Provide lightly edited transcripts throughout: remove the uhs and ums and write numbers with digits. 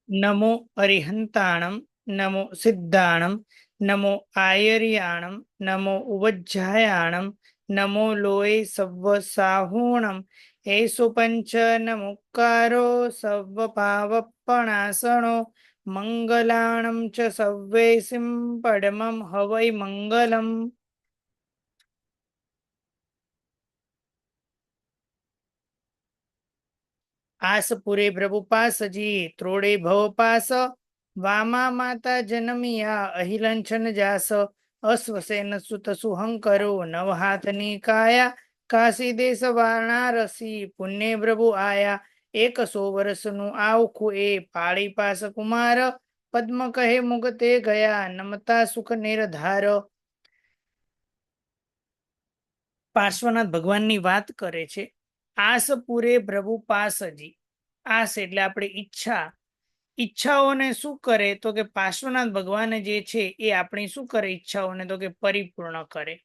नमो अरिहंताणं नमो सिद्धाणं नमो आयर्याणं नमो उवज्झायाणं नमो लोये सव्वसाहूणं एषु पंच नमुक्कारो सव्वपावपणासनो मंगलाणं च सव्वेसिं परमं हवै मंगलम्। आस पुरे प्रभु पास जी त्रोड़े भव पास वामा माता जनमिया अहिलंछन जास अश्वसेन सुत सुहंकरो नव हाथनी काया काशी देश वाराणसी पुण्य प्रभु आया एक सौ वर्ष नु आवखु ए पाड़ी पास कुमार पद्म कहे मुगते गया नमता सुख निर्धार। પાર્શ્વનાથ ભગવાનની વાત કરે છે। આસ પૂરે પ્રભુ પાસજી। આસ એટલે આપણે ઈચ્છા, ઈચ્છાઓને શું કરે તો કે પાર્શ્વનાથ ભગવાન જે છે એ આપણી શું કરે ઈચ્છાઓને તો કે પરિપૂર્ણ કરે।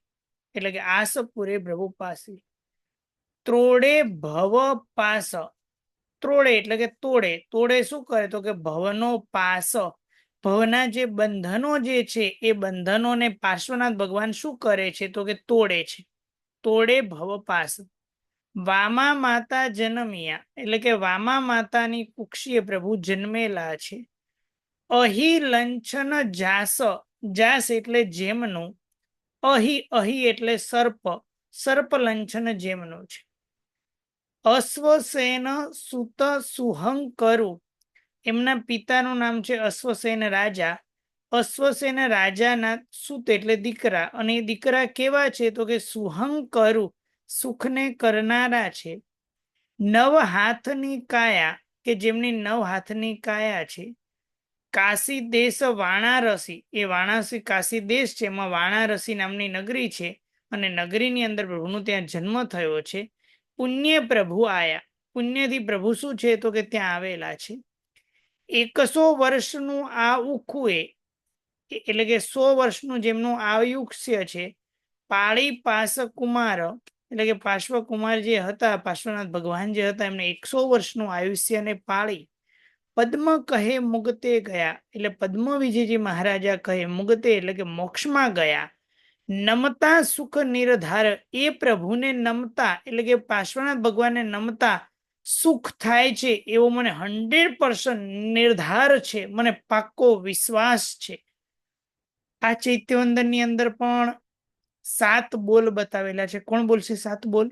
એટલે કે આસ પૂરે પ્રભુ પાસે ત્રોડે ભવ પાસ, ત્રોડે એટલે કે તોડે, તોડે શું કરે તો કે ભવનો પાસ, ભવના જે બંધનો જે છે એ બંધનોને પાર્શ્વનાથ ભગવાન શું કરે છે તો કે તોડે છે। તોડે ભવ પાસ વામા માતા જન્મ્યા એટલે કે વામા માતાની કુક્ષીએ પ્રભુ જન્મેલા છે। અહી લંછન જાસ, જાસ એટલે જેમનું, અહી અહી એટલે સર્પ, સર્પ લંછન જેમનું છે। અશ્વસેન સુત સુહંકરુ એમના પિતાનું નામ છે અશ્વસેન રાજા। અશ્વસેન રાજાના સુત એટલે દીકરા, અને એ દીકરા કેવા છે તો કે સુહંકરુ સુખને કરનારા છે। નવ હાથની કાયા કે જેમની નવ હાથની કાયા છે। કાશી દેશ વાણારસી, એ વાણાસી કાશી દેશ છે, એમાં વાણારસી નામની નગરી છે, અને નગરીની અંદર પ્રભુનો ત્યાં જન્મ થયો છે। પુણ્ય પ્રભુ આયા, પુણ્યથી પ્રભુ શું છે તો કે ત્યાં આવેલા છે। 100 વર્ષનું આ ઉખુએ એટલે કે 100 વર્ષનું જેમનું આયુષ્ય છે। પાળી પાસ કુમાર એટલે કે પાર્શ્વ કુમાર જે હતા, પાર્શ્વનાથ ભગવાન જે હતા એમને 100 વર્ષનું આયુષ્ય ને પાળી પદ્મ કહે મુગતે ગયા એટલે પદ્મ વિજયજી મહારાજા કહે મુગતે એટલે કે મોક્ષમાં ગયા। નમતા સુખ નિર્ધાર, એ પ્રભુને નમતા એટલે કે પાર્શ્વનાથ ભગવાનને નમતા સુખ થાય છે એવો મને 100% નિર્ધાર છે, મને પાક્કો વિશ્વાસ છે। આ ચૈત્યવંદન ની અંદર પણ 7 બોલ બતાવેલા છે। કોણ બોલશે 7 બોલ?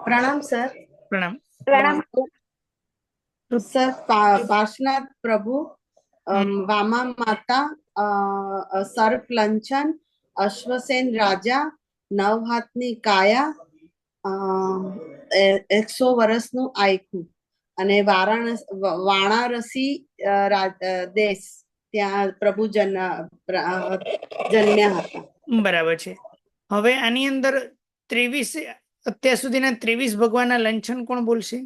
प्रणाम सर। પ્રણામ। प्रणाम सर। पार्श्वनाथ प्रभु, वामा माता, सर्प लंचन, अश्वसेन राजा, नव हाथनी काया, 100 વર્ષનું આયખું, અને વારાણસી દેશ ત્યાં પ્રભુ જન્મ્યા હતા। બરાબર છે। હવે આની અંદર 23 અત્યાર સુધીના 23 ભગવાનના લંછન કોણ બોલશે?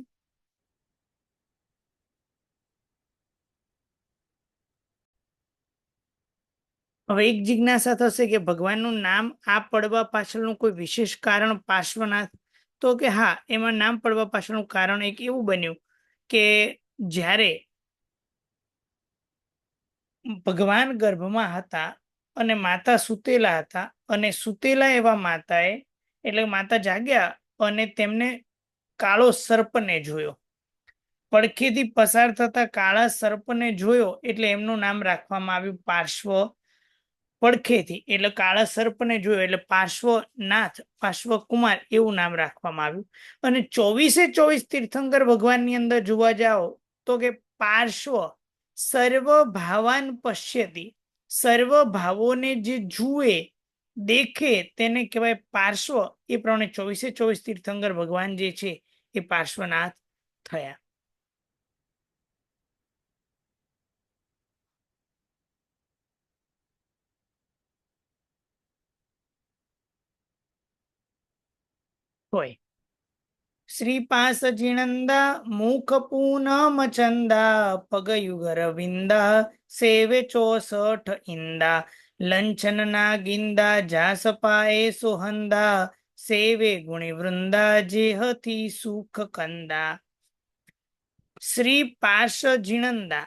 હવે એક જિજ્ઞાસા થશે કે ભગવાનનું નામ આ પડવા પાછળનું કોઈ વિશેષ કારણ પાર્શ્વનાથ? તો કે હા, એમાં નામ પડવા પાછળનું કારણ એક એવું બન્યું કે જ્યારે ભગવાન ગર્ભમાં હતા અને માતા સૂતેલા હતા, અને સૂતેલા એવા માતાએ એટલે માતા જાગ્યા અને તેમને કાળો સર્પને જોયો, પડખેથી પસાર થતા કાળા સર્પને જોયો એટલે એમનું નામ રાખવામાં આવ્યું પાર્શ્વ। પડખેથી એટલે કાળા સર્પને જોયો એટલે પાર્શ્વનાથ, પાર્શ્વકુમાર એવું નામ રાખવામાં આવ્યું। અને 24 તીર્થંકર ભગવાનની અંદર જોવા જાઓ તો કે પાર્શ્વ સર્વ ભાવાન પશ્યતિ, સર્વ ભાવોને જે જુએ દેખે તેને કહેવાય પાર્શ્વ। એ પ્રમાણે 24 તીર્થંકર ભગવાન જે છે એ પાર્શ્વનાથ થયા। હોય શ્રીપાસ જીણંદા મુખ પૂનમ ચંદા પગયુગર વિંદા સેવે 64 ઇંદા લંછન ના ગિંદા જાસ પાએ સોહંદા સેવે ગુણી વૃંદા જેહથી સુખ કંદા. શ્રી પાર્શ જીણંદા,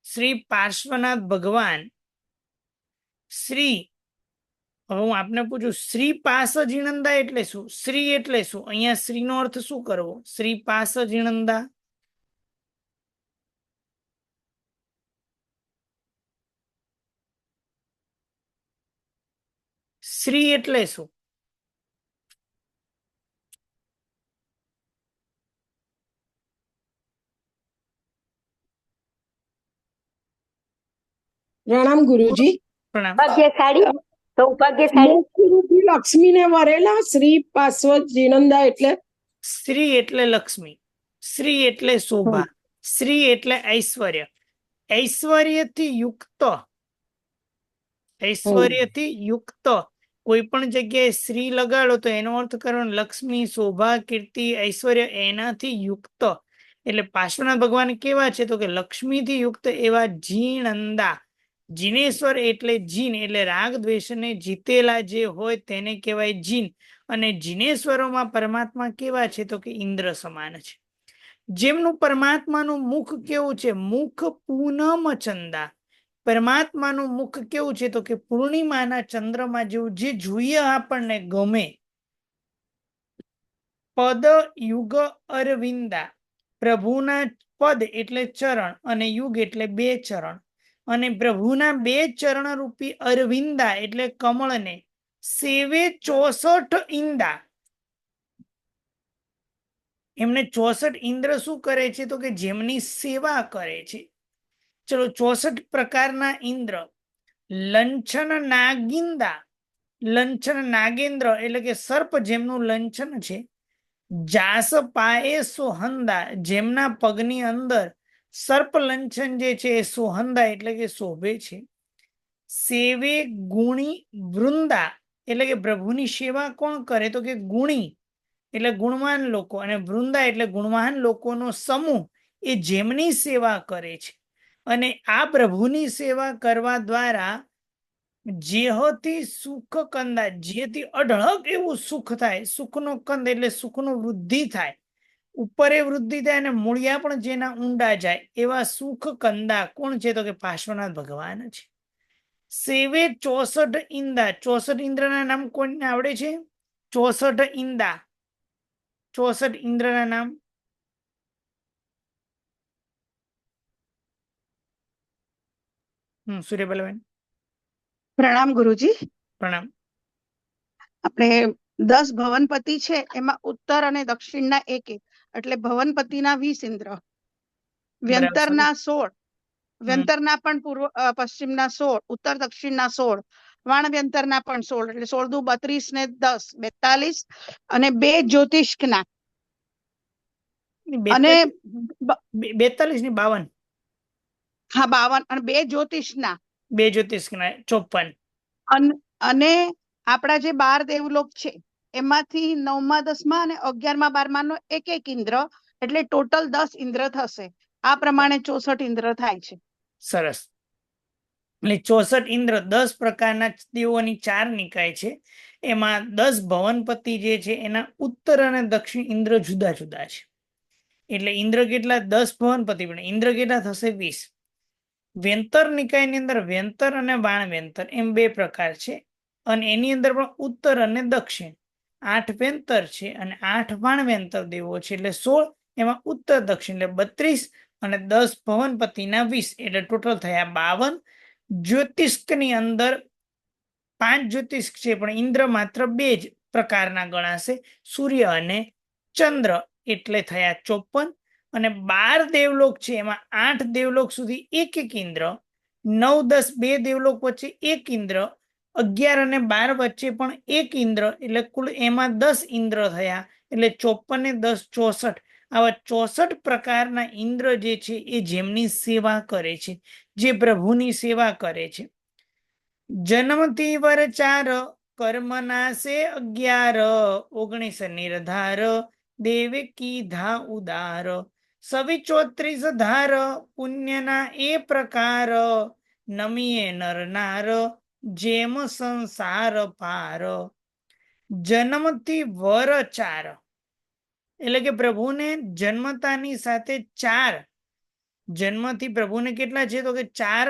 શ્રી પાર્શ્વનાથ ભગવાન. શ્રી, હવે હું આપને પૂછું, શ્રી પાસ જીણંદા એટલે શું? શ્રી એટલે શું? અહીંયા શ્રી નો અર્થ શું કરવો? શ્રી પાસ જીણંદા. શ્રી એટલે શું? પ્રણામ ગુરુજી. પ્રણામ. ભાગ્યશાળી સૌભાગ્યશાળી મોક્ષરૂપી લક્ષ્મીને વરેલા શ્રી પાર્શ્વ જીણંદા એટલે શ્રી એટલે લક્ષ્મી, શ્રી એટલે શોભા, શ્રી એટલે ઐશ્વર્ય, ઐશ્વર્યથી યુક્ત, ઐશ્વર્યથી યુક્ત. કોઈ પણ જગ્યાએ શ્રી લગાડો તો એનો અર્થ કરવાનો લક્ષ્મી, શોભા, કીર્તિ, ઐશ્વર્ય એનાથી યુક્ત. એટલે પાર્શ્વનાથ ભગવાન કેવા છે? તો કે લક્ષ્મીથી યુક્ત એવા જીણંદા. જીનેશ્વર એટલે જીન, એટલે રાગ દ્વેષને જીતેલા જે હોય તેને કહેવાય જીન. અને જીનેશ્વરોમાં પરમાત્મા કેવા છે? તો કે ઇન્દ્ર સમાન છે. જેમનું પરમાત્માનું મુખ કેવું છે? મુખ પૂનમ ચંદા. પરમાત્માનું મુખ કેવું છે? તો કે પૂર્ણિમાના ચંદ્રમાં જેવું, જે જોઈએ આપણને ગમે. પદ યુગ અરવિંદા, પ્રભુના પદ એટલે ચરણ અને યુગ એટલે બે ચરણ, અને પ્રભુના બે ચરણ રૂપી અરવિંદા એટલે કમળને સેવે 64 ઇંદા. એમને 64 ઇન્દ્ર શું કરે છે? તો કે જેમની સેવા કરે છે. ચલો, 64 પ્રકારના ઇન્દ્ર. લંછન નાગિંદા, લંછન નાગેન્દ્ર એટલે કે સર્પ જેમનું લંછન છે. જાસ પાએ સોહંદા, જેમના પગની અંદર સર્પ લંછન જે છે એ સોહંદા એટલે કે શોભે છે. સેવે ગુણી વૃંદા, એટલે કે પ્રભુની સેવા કોણ કરે? તો કે ગુણી એટલે ગુણવાન લોકો, અને વૃંદા એટલે ગુણવાન લોકોનો સમૂહ, એ જેમની સેવા કરે છે. અને આ પ્રભુની સેવા કરવા દ્વારા જેહથી સુખ કંદા, જેથી અઢળક એવું સુખ થાય. સુખનો કંદ એટલે સુખનો વૃદ્ધિ થાય, ઉપરે વૃદ્ધિ થાય અને મૂળિયા પણ જેના ઊંડા જાય એવા સુખ કંદા કોણ છે? તો કે પાર્શ્વનાથ ભગવાન છે. સેવે 64 ઇંદા, 64 ઇન્દ્રના નામ કોઈને આવડે છે? 64 ઇંદા, 64 ઇન્દ્રના નામ. સૂર્યબલબેન. પ્રણામ ગુરુજી. પ્રણામ. આપણે 10 ભવનપતિ છે, એમાં ઉત્તર અને દક્ષિણના એક એક, એટલે ભવનપતિના 20 ઇન્દ્ર, વ્યંતરના 16, વ્યંતરના પણ પૂર્વ પશ્ચિમના 16, ઉત્તર દક્ષિણના 16, વાણવ્યંતરના પણ 16, એટલે 16 દુ 32 ને 10 42, અને 2 જ્યોતિષ્કના, અને 42 ની 52. હા 52, અને 2 જ્યોતિષના, 2 જ્યોતિષના 54. અને આપણા જે 12 દેવલોક છે એમાંથી 9મા 10મા અને 11મા 12મા નો એક એક ઇન્દ્ર, એટલે ટોટલ 10 ઇન્દ્ર થશે. આ પ્રમાણે 64 ઇન્દ્ર થાય છે. સરસ. એટલે 64 ઇન્દ્ર 10 પ્રકારના દેવોની 4 નિકાય છે. એમાં 10 ભવનપતિ જે છે એના ઉત્તર અને દક્ષિણ ઇન્દ્ર જુદા જુદા છે. એટલે ઇન્દ્ર કેટલા? 10 ભવનપતિ, પણ ઇન્દ્ર કેટલા થશે? 20. વ્યંતર નિકાયની અંદર વ્યંતર અને વાણવ્યંતર એમ 2 પ્રકાર છે, અને એની અંદર પણ ઉત્તર અને દક્ષિણ 8 વ્યંતર છે અને 8 વાણવ્યંતર દેવો છે. એટલે 16, એમાં ઉત્તર દક્ષિણ એટલે 32, અને 10 ભવનપતિના 20, એટલે ટોટલ થયા 52. જ્યોતિષ્કની અંદર 5 જ્યોતિષ્ક છે, પણ ઇન્દ્ર માત્ર 2 જ પ્રકારના ગણાશે, સૂર્ય અને ચંદ્ર, એટલે થયા 54. અને 12 દેવલોક છે, એમાં 8 દેવલોક સુધી એક એક ઇન્દ્ર, 9 10 2 દેવલોક વચ્ચે એક ઇન્દ્ર, 11 અને 12 વચ્ચે પણ એક ઇન્દ્ર, એટલે કુલ એમાં 10 ઇન્દ્ર થયા. એટલે 54 ને 10 64. આવા 64 પ્રકારના ઇન્દ્ર જે છે એ જેમની સેવા કરે છે, જે પ્રભુની સેવા કરે છે. જન્મથી વર 4, કર્મના સે 11, 19 નિર્ધાર, દેવ કીધા ઉદાર, સવી 34 ધાર, પુણ્યના એ પ્રકાર, નમીએ નર નાર, જેમ સંસાર પાર, જન્મથી વર ચાર. એટલે કે પ્રભુને જન્મતાની સાથે ચાર, જન્મથી પ્રભુને કેટલા છે તો કે ચાર,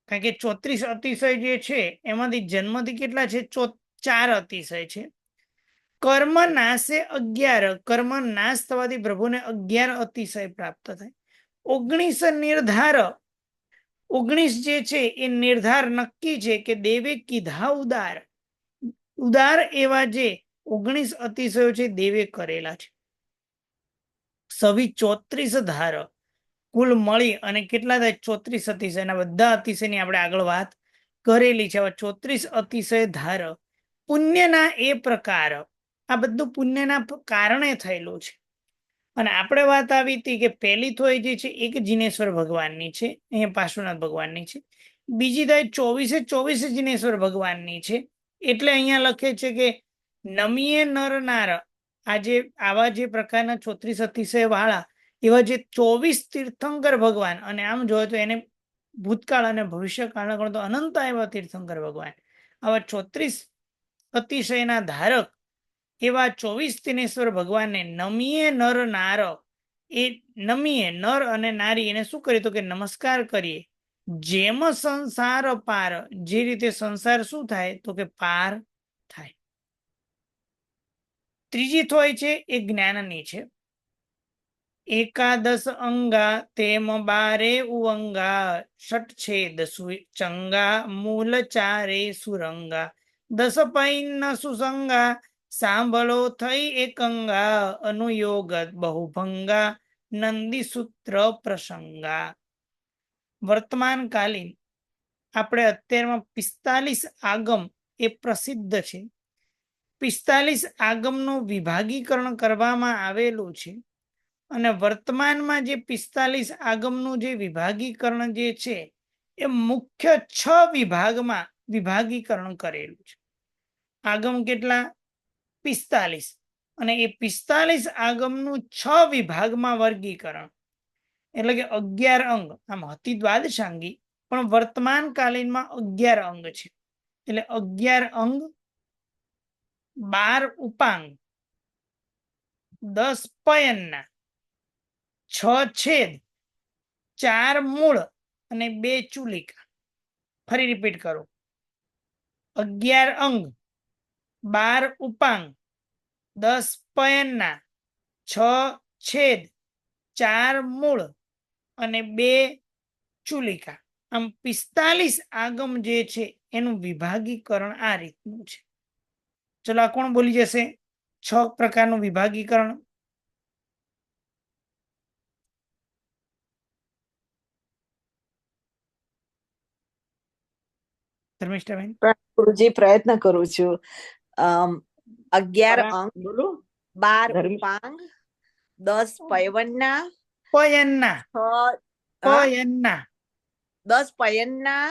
કારણ કે 34 અતિશય જે છે એમાંથી જન્મથી કેટલા છે, 4 અતિશય છે. કર્મ નાશે 11, કર્મ નાશ થવાથી પ્રભુને 11 અતિશય પ્રાપ્ત થાય. 19 નિર્ધાર, 19 જે છે એ નિર્ધાર નક્કી છે કે દેવે કીધા ઉદાર, ઉદાર એવા જે 19 અતિશયો છે દેવે કરેલા છે. 34 ધાર કુલ મળી અને કેટલા થાય, 34 અતિશયના બધા અતિશયની આપણે આગળ વાત કરેલી છે. 34 અતિશય ધાર, પુણ્યના એ પ્રકાર, આ બધું પુણ્યના કારણે થયેલું છે. અને આપણે વાત આવી હતી કે પહેલી થોય જે છે એક જીનેશ્વર ભગવાનની છે, અહીંયા પાર્શ્વનાથ ભગવાનની છે. બીજી થાય 24 જીનેશ્વર ભગવાનની છે. એટલે અહીંયા લખે છે કે નમીએ નર નાર, આજે આવા જે પ્રકારના 34 અતિશય વાળા એવા જે 24 તીર્થંકર ભગવાન, અને આમ જોઈએ તો એને ભૂતકાળ અને ભવિષ્યકાળના ગણો તો અનંત એવા તીર્થંકર ભગવાન, આવા 34 અતિશયના ધારક એવા 24 દિનેશ્વર ભગવાનને નમીએ નર નાર, એ નમીએ નર અને નારી એને શું કરીએ તો કે નમસ્કાર કરીએ. જેમ સંસાર પાર, જે રીતે સંસાર શું થાય તો કે પાર થાય. ત્રીજી થોય છે એ જ્ઞાનની છે. એકાદશ અંગા તેમ 12 ઉવંગા, ષટ છેદ ચંગા મૂલ ચારે સુરંગા, 10 પૈન સુસંગા, સાંભળો થઈ એકંગા, અનુયોગ બહુભંગા, નંદી સૂત્ર પ્રસંગા. વર્તમાન કાલીન આપણે અત્યારમાં 45 આગમ એ પ્રસિદ્ધ છે. 45 આગમનું વિભાગીકરણ કરવામાં આવેલું છે. અને વર્તમાનમાં જે 45 આગમનું જે વિભાગીકરણ જે છે એ મુખ્ય 6 વિભાગમાં વિભાગીકરણ કરેલું છે. આગમ કેટલા? 45. અને એ 45 આગમનું 6 વિભાગમાં વર્ગીકરણ, એટલે કે 11 અંગ. આમ હતી દ્વાદશાંગી પણ વર્તમાન કાલીનમાં 11 અંગ છે. એટલે 11 અંગ, 12 ઉપાંગ, 10 પયનના, 6 છેદ, 4 મૂળ અને 2 ચુલિકા. ફરી રિપીટ કરો. 11 અંગ, 12 ઉપાંગ, 10 પયનના, 6 છેદ, 4 મૂળ અને 2 ચુલિકા. આમ 45 આગમ જે છે એનું વિભાગીકરણ આ રીતનું છે. ચલો આ કોણ બોલી જશે 6 પ્રકારનું વિભાગીકરણ? ધર્મિષ્ઠાબેન. ગુરુજી પ્રયત્ન કરું છું. 11 અંગ, 12 ઉપાંગ, 10 પયવનના, પયનના, 10 પયનના,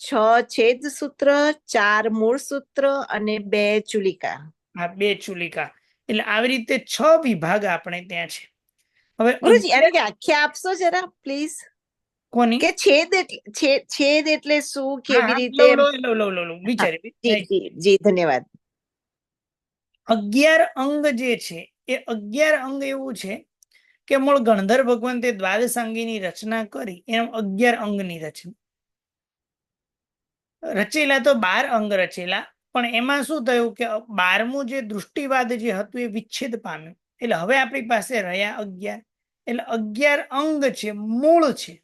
6 છેદ સૂત્ર, 4 મૂળ સૂત્ર અને 2 ચુલિકા. હા 2 ચુલિકા. એટલે આવી રીતે 6 વિભાગ આપણે ત્યાં છે. હવે ગુરુજી આને વ્યાખ્યા આપશો જરા પ્લીઝ? કોની? કે છેદ એટલે શું, કેવી રીતે? વિચારી. જી ધન્યવાદ. 11 અંગ જે છે એ 11 અંગ એવું છે કે મૂળ ગણધર ભગવંતે દ્વાદશાંગીની રચના કરી એમ 11 અંગની રચના રચેલા તો 12 અંગ રચેલા, પણ એમાં શું થયું કે 12મું જે દૃષ્ટિવાદ જે હતું એ વિચ્છેદ પામ્યું. એટલે હવે આપણી પાસે રહ્યા 11. એટલે 11 અંગ છે, મૂળ છે.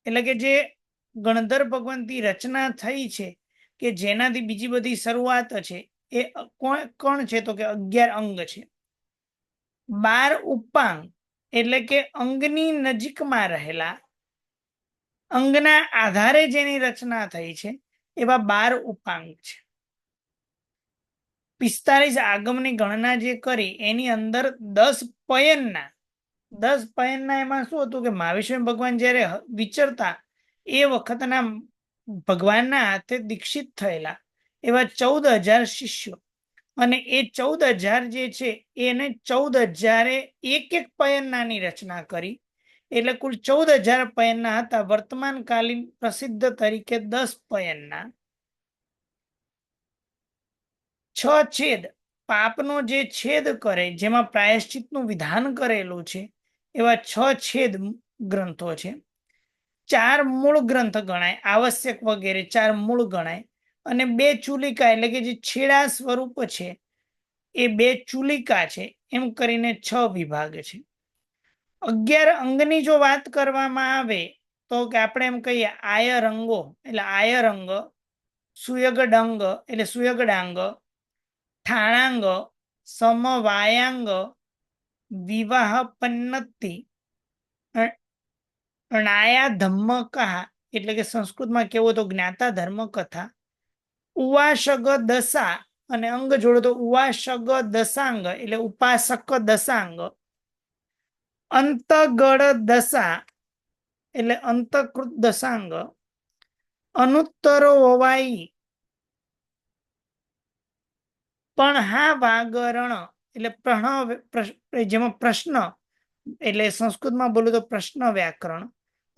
એટલે કે જે ગણધર ભગવંતી રચના થઈ છે કે જેનાથી બીજી બધી શરૂઆત છે એ કોણ છે તો કે 11 અંગ છે. 12 ઉપાંગ એટલે કે અંગની નજીકમાં રહેલા, અંગના આધારે જેની રચના થઈ છે એવા 12 ઉપાંગ છે. 45 આગમની ગણના જે કરી એની અંદર 10 પયનના, 10 પયનના એમાં શું હતું કે મહાવિષ્ણુ ભગવાન જ્યારે વિચરતા એ વખતના ભગવાનના હાથે દીક્ષિત થયેલા એવા 14,000 શિષ્યો, અને એ 14,000 જે છે એને 14,000 એક પયન્નાની રચના કરી. એટલે કુલ 14,000 પયનના હતા. વર્તમાનકાલીન પ્રસિદ્ધ તરીકે 10 પયનના 6 છેદ, પાપનો જે છેદ કરે, જેમાં પ્રાયશ્ચિતનું વિધાન કરેલું છે, એવા 6 છેદ ગ્રંથો છે. 4 મૂળ ગ્રંથ ગણાય, આવશ્યક વગેરે 4 મૂળ ગણાય, અને 2 ચુલિકા એટલે કે જે છેડા સ્વરૂપ છે એ 2 ચુલિકા છે. એમ કરીને 6 વિભાગ છે. 11 અંગની જો વાત કરવામાં આવે તો કે આપણે એમ કહીએ આયરંગો એટલે આયરંગ, સુયગડાંગ એટલે સુયગડાંગ, ઠાણાંગ, સમવાયાંગ, વિવાહ પન્નતિ, નાયા ધમ્મકા એટલે કે સંસ્કૃતમાં કેવો તો જ્ઞાતા ધર્મ કથા, ઉવાસગ દશા અને અંગ જોડો તો ઉવાસગ દશાંગ એટલે ઉપાસક દશાંગ, અંતગળ દશા એટલે અંતકૃત દશાંગ, અનુત્તરો વવાઈ, પણ હા વાગરણ એટલે જેમાં પ્રશ્ન એટલે સંસ્કૃતમાં બોલું તો પ્રશ્ન વ્યાકરણ,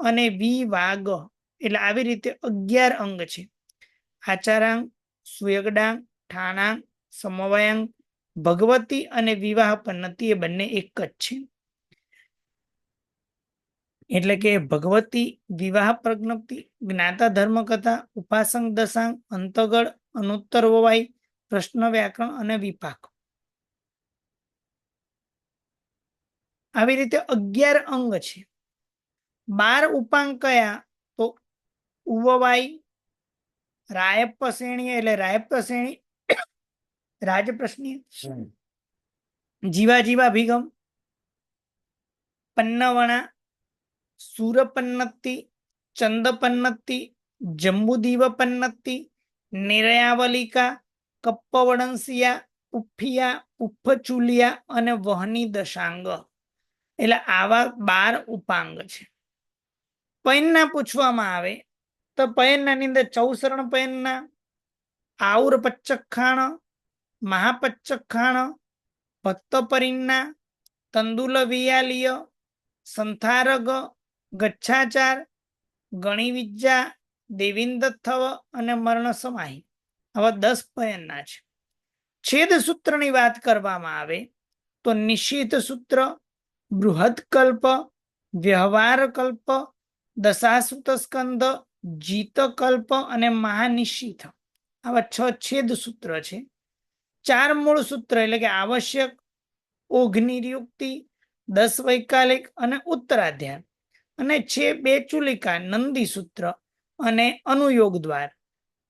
અને વિવાગ એટલે આવી રીતે 11 અંગ છે. આચારાંગ, સુયગડાંગ, ઠાણાંગ, સમવાયાંગ, ભગવતી અને વિવાહ પન્નતિ એ બંને એક જ છે. એટલે કે ભગવતી, વિવાહ પ્રજ્ઞપ્તિ, જ્ઞાતા ધર્મ કથા, ઉપાસંગ દશાંગ, અંતગળ, અનુત્તર વવાઈ, પ્રશ્ન વ્યાકરણ અને વિપાક. આવી રીતે 11 અંગ છે. 12 ઉપાંગ કયા તો ઉવવાઈ, રાયપસેણી એટલે રાયપસેણી, રાજપ્રશ્ની, જીવાજીવાભિગમ, પન્નવણા, સુરપન્નતિ, ચંદપન્નતિ, જંબુદીવ પન્નતિ, નિરયાવલિકા, કપ્પવડંસિયા, ઉફિયા, ઉફચુલિયા અને વહની દશાંગ. એટલે આવા 12 ઉપાંગ છે. પયનના પૂછવામાં આવે તો પયનના ની અંદર ચૌસરણ પયનના, આઉર પચ્ચખાણ, મહાપચ્ચખાણ, ભક્તપરિન્ના, તંદુલ વિયાલિય, સંથારગ, ગચ્છાચાર, ગણિવિજ્જા, દેવિંદથવ અને મરણ સમાહી. આવા 10 પયનના છે. છેદ સૂત્રની વાત કરવામાં આવે તો નિશિત સૂત્ર, બૃહદકલ્પ, વ્યવહાર કલ્પ, દશાસુત સ્કંદ, જીતકલ્પ અને મહાનિશિત. આવા 6 છેદ સૂત્ર છે. 4 મૂળ સૂત્ર એટલે કે આવશ્યક, ઓઘનિયુક્તિ, 10 વૈકાલિક અને ઉત્તરાધ્યાય, અને છે 2 ચુલિકા, નંદી સૂત્ર અને અનુયોગ દ્વાર.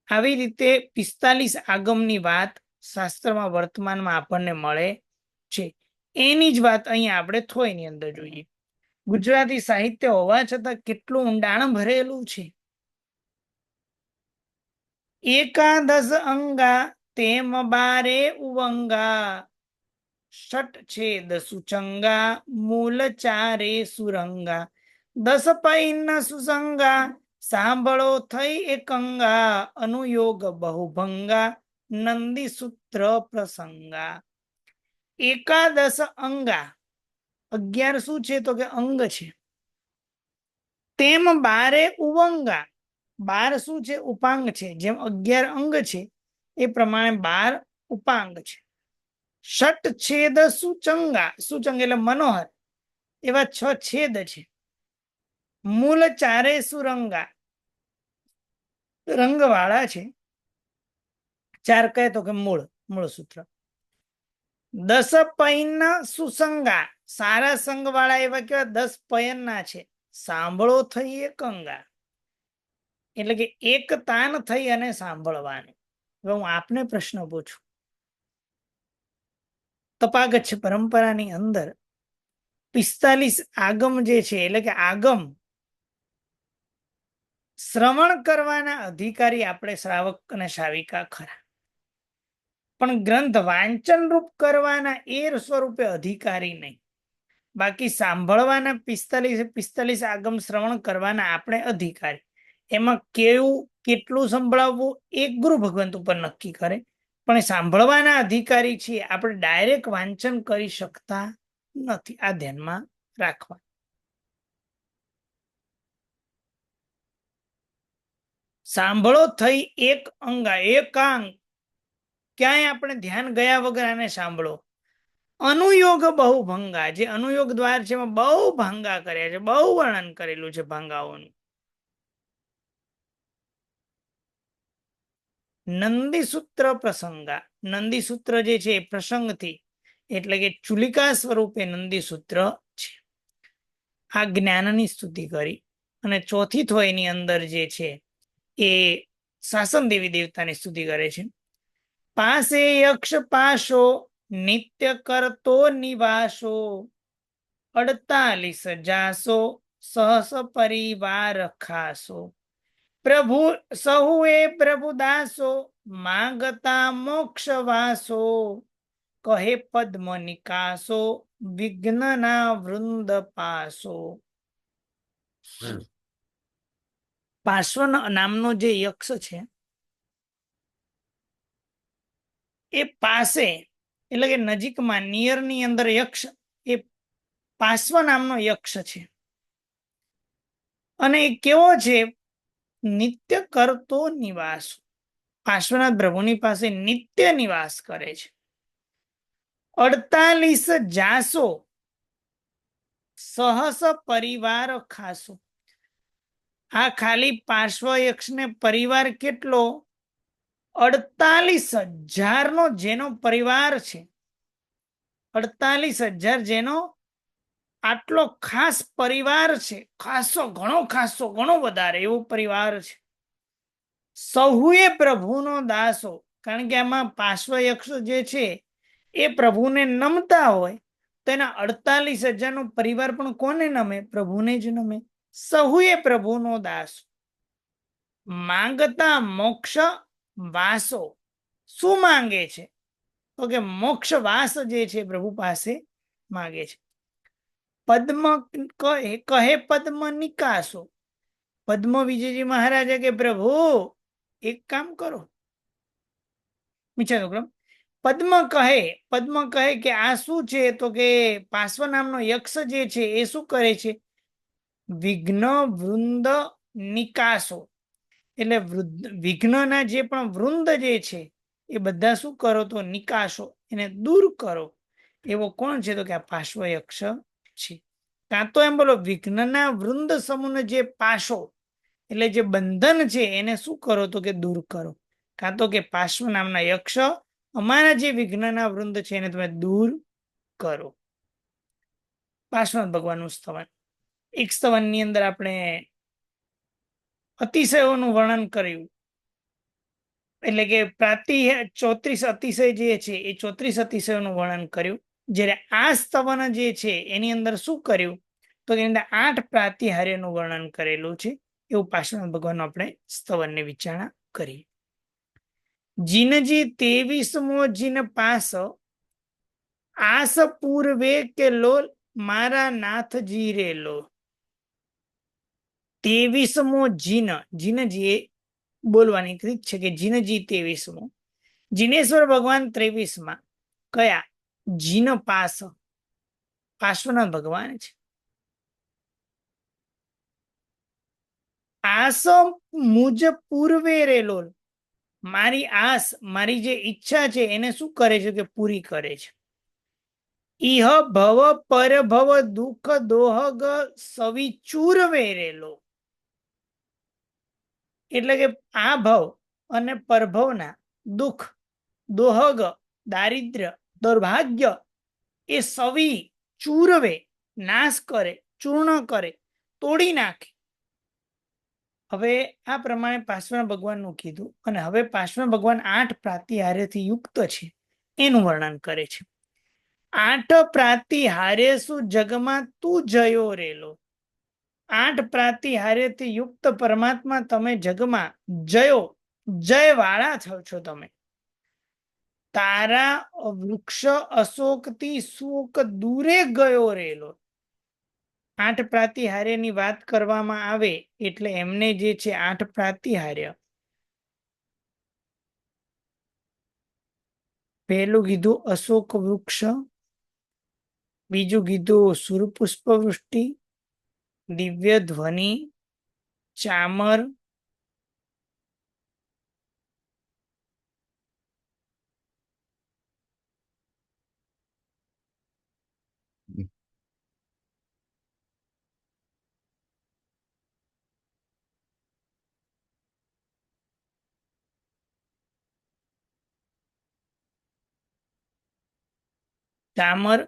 આવી રીતે 45 આગમની વાત શાસ્ત્રમાં વર્તમાનમાં આપણને મળે છે. એની જ વાત અહીંયા આપણે થોયની અંદર જોઈએ. ગુજરાતી સાહિત્ય હોવા છતાં કેટલું ઊંડાણ ભરેલું છે. એકાદશ અંગા તેમ 12 ઉવંગા, ષટ છેદ સુચંગા, મૂલ 4 સુરંગા, 10 પૈન સુસંગા, સાંભળો થઈ એકંગા, અનુયોગ બહુભંગા, નંદી સૂત્ર પ્રસંગા. એકાદશ અંગા 11 શું છે તો કે અંગ છે. તેમ 12 ઉવંગા 12 શું છે ઉપાંગ છે. જેમ 11 અંગ છે એ પ્રમાણે 12 ઉપાંગ છે. ષટ છેદ સુચંગા, સુચંગ એટલે મનોહર, એવા 6 છેદ છે. મૂલ 4 સુરંગા રંગવાળા છે. 4 કહે તો કે મૂળ સૂત્ર. 10 પૈન સુસંગા સારા સંગ વાળા એવા કેવા 10 પયનના છે. સાંભળો થઈ એકંગા એટલે કે એક તાન થઈ અને સાંભળવાનું. હવે હું આપને પ્રશ્ન પૂછું. તપાગચ્છ પરંપરાની અંદર 45 આગમ જે છે એટલે કે આગમ શ્રવણ કરવાના અધિકારી આપણે શ્રાવક અને શ્રાવિકા ખરા, પણ ગ્રંથ વાંચન રૂપ કરવાના એ સ્વરૂપે અધિકારી નહીં. બાકી સાંભળવાના 45 આગમ શ્રવણ કરવાના આપણે અધિકારી. એમાં કેવું કેટલું સંભળાવવું એ ગુરુ ભગવંત ઉપર નક્કી કરે, પણ સાંભળવાના અધિકારી છીએ. આપણે ડાયરેક્ટ વાંચન કરી શકતા નથી. આ ધ્યાનમાં રાખવા. સાંભળો થઈ એક અંગા, એકાંગ, ક્યાંય આપણે ધ્યાન ગયા વગર આને સાંભળો. અનુયોગ બહુ ભંગા, જે અનુયોગ દ્વાર છે એમાં બહુ ભંગા કર્યા છે, બહુ વર્ણન કરેલું છે ભંગાઓનું. નંદીસૂત્ર પ્રસંગા, નંદીસૂત્ર જે છે એ પ્રસંગથી એટલે કે ચુલિકા સ્વરૂપે નંદીસૂત્ર છે. આ જ્ઞાનની સ્તુતિ કરી. અને ચોથી થોયની અંદર જે છે એ શાસન દેવી દેવતાની સ્તુતિ કરે છે. પાસે યક્ષ પાશો નિત્ય કરતો નિવાસો, 48 જાસો સહસ પરિવાર ખાસો, પ્રભુ સહુએ પ્રભુ દાસો, માંગતા મોક્ષ વાસો, કહે પદ્મ નિકાસો, વિઘ્નના વૃંદ પાસો. પાર્શ્વ નામનો જે યક્ષ છે એ પાસે એટલે કે નજીકમાં, નિયરની અંદર યક્ષ એ પાર્શ્વ નામનો યક્ષ છે. અને એ કેવો છે? નિત્ય કરતો નિવાસ, પાર્શ્વનાથ પ્રભુની પાસે નિત્ય નિવાસ કરે છે. 48 જાસો સહસ પરિવાર ખાસો. આ ખાલી પાર્શ્વ યક્ષને પરિવાર કેટલો? 48,000 નો જેનો પરિવાર છે, 48,000 જેનો આટલો ખાસ પરિવાર છે, ખાસો ઘણો વધારે એવો પરિવાર છે. સહુએ પ્રભુનો દાસો, કારણ કે આમાં પાર્શ્વ યક્ષ જે છે એ પ્રભુને નમતા હોય તો એના 48,000 નો પરિવાર પણ કોને નમે? પ્રભુને જ નમે. સહુએ પ્રભુનો દાસ, માંગતા મોક્ષ વાસો. શું માંગે છે? તો કે મોક્ષ વાસ જે છે પ્રભુ પાસે માંગે છે. પદ્મ કહે પદ્મ નિકાસો, પદ્મ વિજયજી મહારાજે કે પ્રભુ એક કામ કરો. પદ્મ કહે કે આ શું છે? તો કે પાર્શ્વ નામનો યક્ષ જે છે એ શું કરે છે? વિઘ્ન વૃંદ નિકાસો, એટલે વિઘ્નના જે પણ વૃંદ જે છે એ બધા શું કરો? તો નિકાસો, એને દૂર કરો. એવો કોણ છે? તો કે આ પાર્શ્વ યક્ષ છે. કાં તો એમ બોલો, વિઘ્નના વૃંદ સમૂહ જે પાશો એટલે જે બંધન છે એને શું કરો? તો કે દૂર કરો. કાં તો કે પાર્શ્વ નામના યક્ષ અમારા જે વિઘ્નના વૃંદ છે એને તમે દૂર કરો. પાર્શ્વનાથ ભગવાનનું સ્તવન. એક સ્તવનની અંદર આપણે અતિશયોનું વર્ણન કર્યું, એટલે કે 34 અતિશય જે છે એ 34 અતિશયોનું વર્ણન કર્યું. જ્યારે આ સ્તવન જે છે એની અંદર શું કર્યું? તો એની અંદર 8 પ્રાતિહાર્યનું વર્ણન કરેલું છે. એવું પાર્શ્વનાથ ભગવાનનું આપણે સ્તવનની વિચારણા કરી. જીનજી 23મો જીન પાસ, આસ પૂર્વે કે લો મારા નાથજી રે લો. 23મો જીન, જીનજી બોલવાની રીત છે કે જીનજી 23મો, જીનેશ્વર ભગવાન 23માં, કયા? જીન પાસ, પાર્શ્વનાથ ભગવાન છે. આસ મુજ પૂર્વે રેલો, મારી આસ, મારી જે ઈચ્છા છે એને શું કરે છે? કે પૂરી કરે છે. ઇહ ભવ પર ભવ દુઃખ દોહગ સવિચૂર વેરેલો, એટલે કે આ ભવ અને પરભવના દુઃખ, દોહગ દારિદ્ર્ય, દુર્ભાગ્ય એ સવી ચૂરવે નાશ કરે, ચૂર્ણ કરે, તોડી નાખે. હવે આ પ્રમાણે પાર્શ્વનાથ ભગવાનનું કીધું. અને હવે પાર્શ્વનાથ ભગવાન 8 પ્રાતિહાર્યથી યુક્ત છે એનું વર્ણન કરે છે. 8 પ્રાતિહાર્ય શું જગમાં તું જયો રેલો. 8 પ્રાતિહાર્યથી યુક્ત પરમાત્મા તમે જગમાં જયો, જય વાળા છો તમે. તારા વૃક્ષ અશોકથી શોક દૂરે ગયો રેલો. 8 પ્રાતિહાર્યની વાત કરવામાં આવે એટલે એમને જે છે 8 પ્રાતિહાર્ય, પહેલું કીધું અશોક વૃક્ષ, બીજું કીધું સુરપુષ્પ વૃષ્ટિ, દિવ્ય ધ્વનિ, ચામર, ચામર,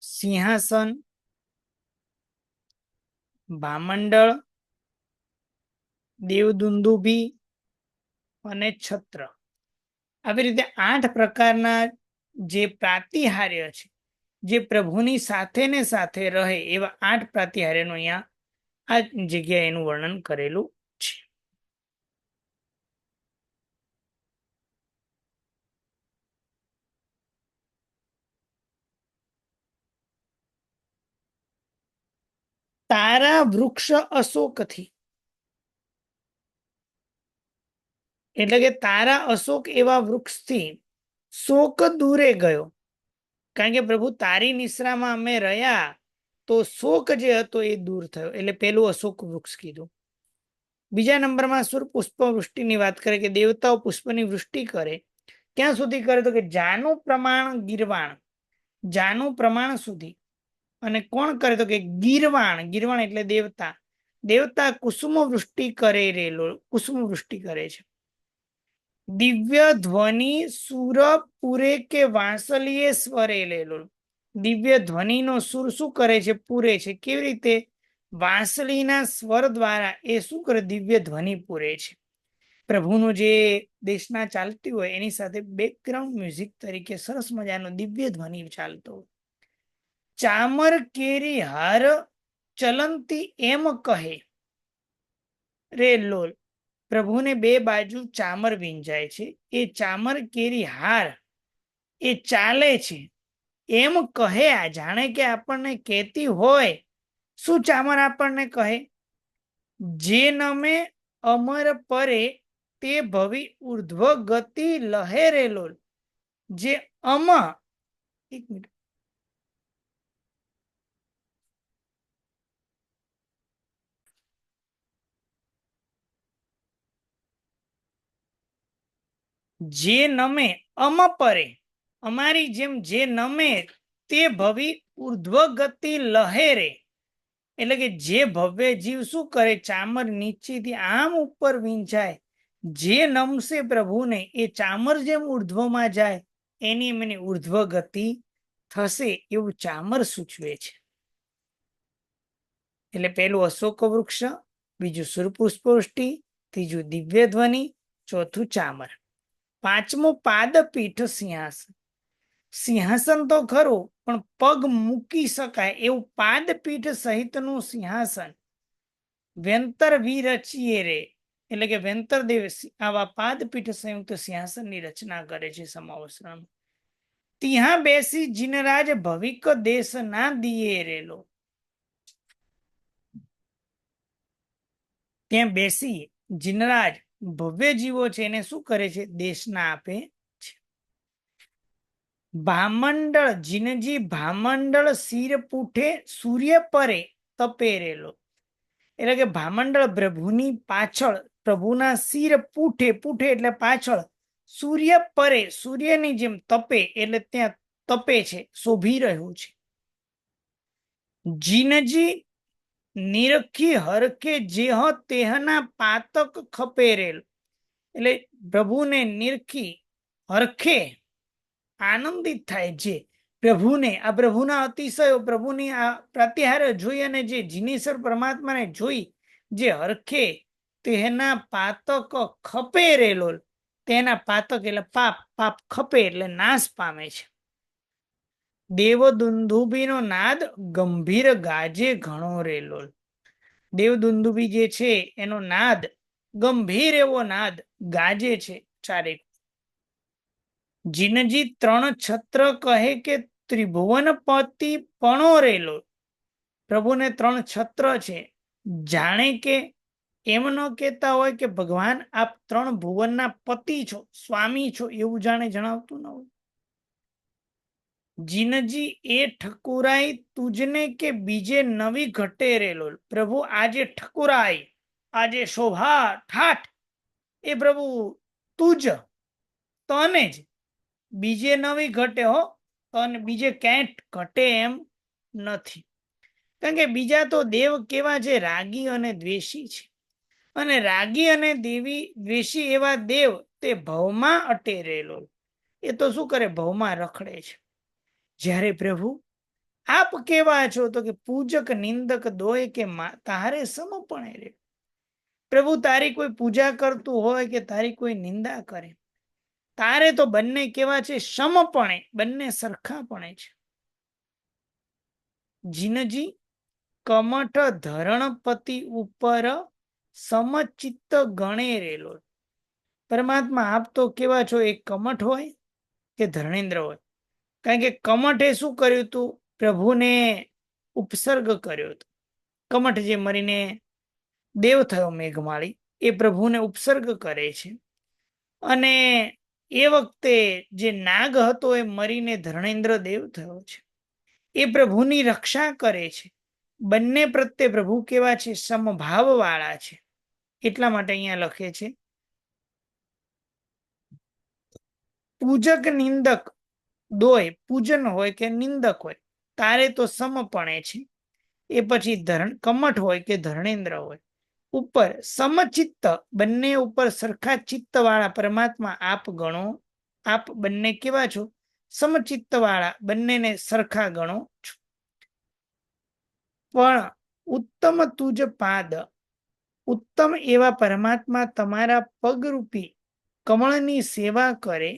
સિંહાસન, ભામંડળ, દેવદુંદુભી અને છત્ર. આવી રીતે 8 પ્રકારના જે પ્રાતિહાર્ય છે, જે પ્રભુની સાથે ને સાથે રહે એવા 8 પ્રાતિહાર્યનું અહીંયા આ જગ્યાએ એનું વર્ણન કરેલું છે. તારા વૃક્ષ અશોકથી, એટલે કે તારા અશોક એવા વૃક્ષથી શોક દૂરે ગયો. કારણ કે પ્રભુ તારી નિશ્રામાં અમે રહ્યા તો શોક જે હતો એ દૂર થયો. એટલે પેલું અશોક વૃક્ષ કીધું. બીજા નંબરમાં સુર પુષ્પ વૃષ્ટિની વાત કરે કે દેવતાઓ પુષ્પની વૃષ્ટિ કરે. ક્યાં સુધી કરે તો કે જાનું પ્રમાણ ગીરવાણ, જાનું પ્રમાણ સુધી. અને કોણ કરે તો કે ગીરવાણ, ગીરવાણ એટલે દેવતા, દેવતા કુસુમ વૃષ્ટિ કરે રેલો, કુસુમ વૃષ્ટિ કરે છે. દિવ્ય ધ્વનિ સુર પૂરે કે વાંસલીએ સ્વરે લેલો, દિવ્ય ધ્વનિનો સુર શું કરે છે? પૂરે છે. કેવી રીતે? વાંસળીના સ્વર દ્વારા એ શું કરે? દિવ્ય ધ્વનિ પૂરે છે. પ્રભુનું જે દેશના ચાલતી હોય એની સાથે બેકગ્રાઉન્ડ મ્યુઝિક તરીકે સરસ મજાનો દિવ્ય ધ્વનિ ચાલતો હોય. ચામર કેરી હાર ચલંતી એમ કહે રે લોલ, પ્રભુને 2 બાજુ ચામર વીંજાય છે. એ ચામર કેરી હાર એ ચાલે છે એમ કહે, આ જાણે કે આપણને કહેતી હોય. શું ચામર આપણને કહે? જે નમે અમર પરે તે ભવી ઉર્ધ્વ ગતિ લહેરેલો, જે એક મિનિટ, જે નમે પરે, અમારી જેમ જે નમે તે ભવી ઉર્ધ્વ ગતિ લહેરે. એટલે કે જે ભવ્ય જીવ શું કરે? ચામર નીચેથી આમ ઉપર વીંચાય. જે નમશે પ્રભુને એ ચામર જેમ ઉર્ધ્વમાં જાય એની એમની ઉર્ધ્વ ગતિ થશે એવું ચામર સૂચવે છે. એટલે પેલું અશોક વૃક્ષ, બીજું સુરપુષ્પવૃષ્ટિ, ત્રીજું દિવ્ય ધ્વનિ, ચોથું ચામર. 5મું પાદપીઠ સિંહાસન. સિંહાસન તો ખરું પણ પગ મૂકી શકાય એવું પાદપીઠ સહિતનું સિંહાસન. વ્યંતર વિરચીએ રે, એટલે કે વ્યંતર દેવ આવા પાદપીઠ સંયુક્ત સિંહાસનની રચના કરે છે સમાવસ્ત્રામાં. ત્યાં બેસી જીનરાજ ભવિક દેશ ના દિયે રેલો, ત્યાં બેસી જીનરાજ ભવ્ય જીવો છે એને શું કરે છે? દેશના આપે છે. ભામંડળ જીનજી ભામંડળ શિર પૂઠે સૂર્ય પરે તપે રેલો, એટલે કે ભામંડળ પ્રભુની પાછળ, પ્રભુના શિર પૂઠે, પૂઠે એટલે પાછળ, સૂર્ય પરે સૂર્યની જેમ તપે એટલે ત્યાં તપે છે, શોભી રહ્યું છે. જીનજી નિરખી હરખે જેહ તેહના પાતક ખપેરેલ, એટલે પ્રભુને નિરખી હરખે આનંદિત થાય જે પ્રભુને, આ પ્રભુના અતિશયો, પ્રભુની આ પ્રત્યાહાર જોઈ અને જે જીનેશ્વર પરમાત્માને જોઈ જે હરખે તેના પાતક ખપેરેલો, તેના પાતક એટલે પાપ, પાપ ખપે એટલે નાશ પામે છે. દેવદુંદુભીનો નાદ ગંભીર ગાજે ઘણો રેલો, દેવદુંદુભી જે છે એનો નાદ ગંભીર એવો નાદ ગાજે છે ચારે. જીનજી 3 છત્ર કહે કે ત્રિભુવનપતિ પણો રેલો, પ્રભુને 3 છત્ર છે. જાણે કે એમ ન કહેતા હોય કે ભગવાન આપ 3 ભુવનના પતિ છો, સ્વામી છો, એવું જાણે જણાવતું ન હોય. જીનજી એ ઠકુરાઈ તુજને કે બીજે નવી ઘટે રેલો, પ્રભુ આજે ઠકુરાઈ, આજે શોભા ઠાઠ એ પ્રભુ તુજ તને જ, બીજે નવી ઘટે હો, અને બીજે ક્યાંય ઘટે એમ નથી. કારણ કે બીજા તો દેવ કેવા છે? રાગી અને દ્વેષી છે. અને રાગી અને દ્વેષી એવા દેવ તે ભવમાં અટે રહેલો, એ તો શું કરે? ભવમાં રખડે છે. જ્યારે પ્રભુ આપ કેવા છો તો કે પૂજક નિંદક દોય કે તારે સમપણે રે. પ્રભુ તારી કોઈ પૂજા કરતું હોય કે તારી કોઈ નિંદા કરે, તારે તો બંને કેવા છે? સમપણે, બંને સરખાપણે છે. જીનજી કમઠ ધરણપતિ ઉપર સમચિત્ત ગણે રેલો. પરમાત્મા આપ તો કેવા છો? એક કમઠ હોય કે ધર્ણેન્દ્ર હોય. કારણ કે કમઠે શું કર્યું હતું? પ્રભુને ઉપસર્ગ કર્યો હતો. કમઠ જે મરીને દેવ થયો મેઘમાળી, એ પ્રભુને ઉપસર્ગ કરે છે. અને એ વખતે જે નાગ હતો એ મરીને ધર્ણેન્દ્ર દેવ થયો છે. એ પ્રભુની રક્ષા કરે છે. બંને પ્રત્યે પ્રભુ કેવા છે? સમભાવ વાળા છે. એટલા માટે અહીંયા લખે છે પૂજક નિંદક દોય, પૂજન હોય કે નિંદક હોય, તારે તો સમપણે છે. એ પછી કમઠ હોય કે ધર્ણેન્દ્ર હોય, ઉપર સમચિત્ત, બંને ઉપર સરખા ચિત્ત વાળા પરમાત્મા આપ ગણો. આપ બંને કેવા છો? સમચિત્ત વાળા, બંનેને સરખા ગણો છો. પણ ઉત્તમ તુજ પાદ, ઉત્તમ એવા પરમાત્મા તમારા પગરૂપી કમળની સેવા કરે.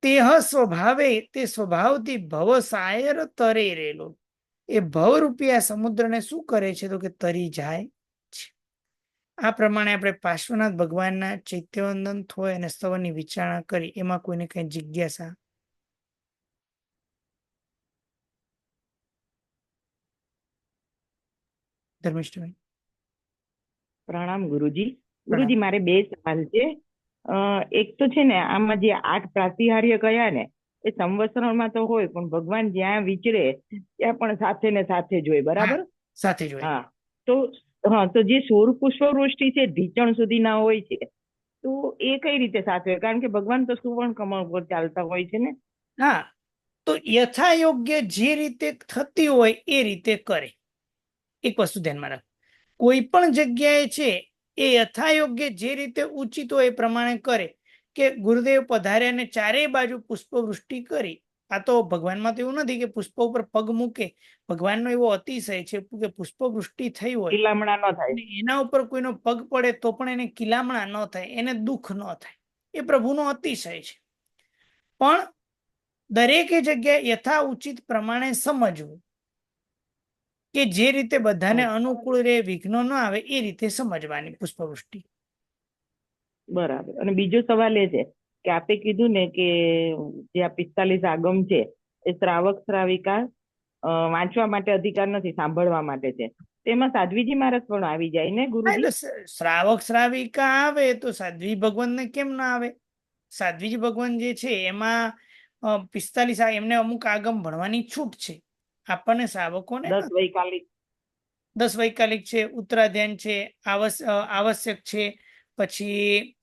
તે સ્વભાવે, તે સ્વભાવથી ભવ સાયર તરે રેલો. એ ભવરૂપી આ સમુદ્રને શું કરે છે? તો કે તરી જાય છે. આ પ્રમાણે આપણે પાર્શ્વનાથ ભગવાનના ચૈત્યવંદન થોય અને સ્તવનની વિચારણા કરી. એમાં કોઈને કઈ જિજ્ઞાસા? ધર્મિષ્ઠભાઈ. પ્રણામ ગુરુજી. ગુરુજી, મારે બે સવાલ છે. એક તો છે ને, આમાં જે 8 પ્રાતિહાર્ય કયા ને, એ સંવત્સરમાં તો હોય, પણ ભગવાન જ્યાં વિચરે ત્યાં પણ સાથે ને સાથે જ હોય, બરાબર? સાથે જ હોય. હા, તો જે સૌર પુષ્પવૃષ્ટિ છે ઢીચણ સુધીના હોય છે, તો એ કઈ રીતે સાથે હોય? કારણ કે ભગવાન તો સુવર્ણ કમળ પર ચાલતા હોય છે ને. હા, તો યથાયોગ્ય જે રીતે થતી હોય એ રીતે કરે. એક વસ્તુ ધ્યાનમાં રાખ, કોઈ પણ જગ્યાએ છે એ યથાયોગ્ય જે રીતે ઉચિત હોય એ પ્રમાણે કરે. કે ગુરુદેવ પધાર્યા ને ચારેય બાજુ પુષ્પવૃષ્ટિ કરી. આ તો ભગવાનમાં તો એવું નથી કે પુષ્પ ઉપર પગ મૂકે. ભગવાનનો એવો અતિશય છે કે પુષ્પવૃષ્ટિ થઈ હોય, કિલામણા ન થાય, એના ઉપર કોઈનો પગ પડે તો પણ એને કિલામણા ન થાય, એને દુઃખ ન થાય. એ પ્રભુનો અતિશય છે. પણ દરેકે જગ્યાએ યથા ઉચિત પ્રમાણે સમજવું, કે જે રીતે બધાને અનુકૂળ રહે, વિઘ્નો ન આવે, એ રીતે સમજવાની પુષ્પવૃષ્ટિ. બરાબર. અને બીજો સવાલ એ છે કે આપે કીધું ને કે જે આ 45 આગમ છે એ શ્રાવક શ્રાવિકા વાંચવા માટે અધિકાર નથી, સાંભળવા માટે છે. તેમાં સાધ્વીજી મહારાજ પણ આવી જાય ને ગુરુજી? શ્રાવક શ્રાવિકા આવે તો સાધ્વી ભગવાનને કેમ ના આવે? સાધ્વીજી ભગવાન જે છે એમાં 45 એમને અમુક આગમ ભણવાની છૂટ છે. આપણને શ્રાવકોને 10 વૈકાલિક, 10 વૈકાલિક છે, ઉત્તરાધ્યાન છે, આવશ્યક છે, પછી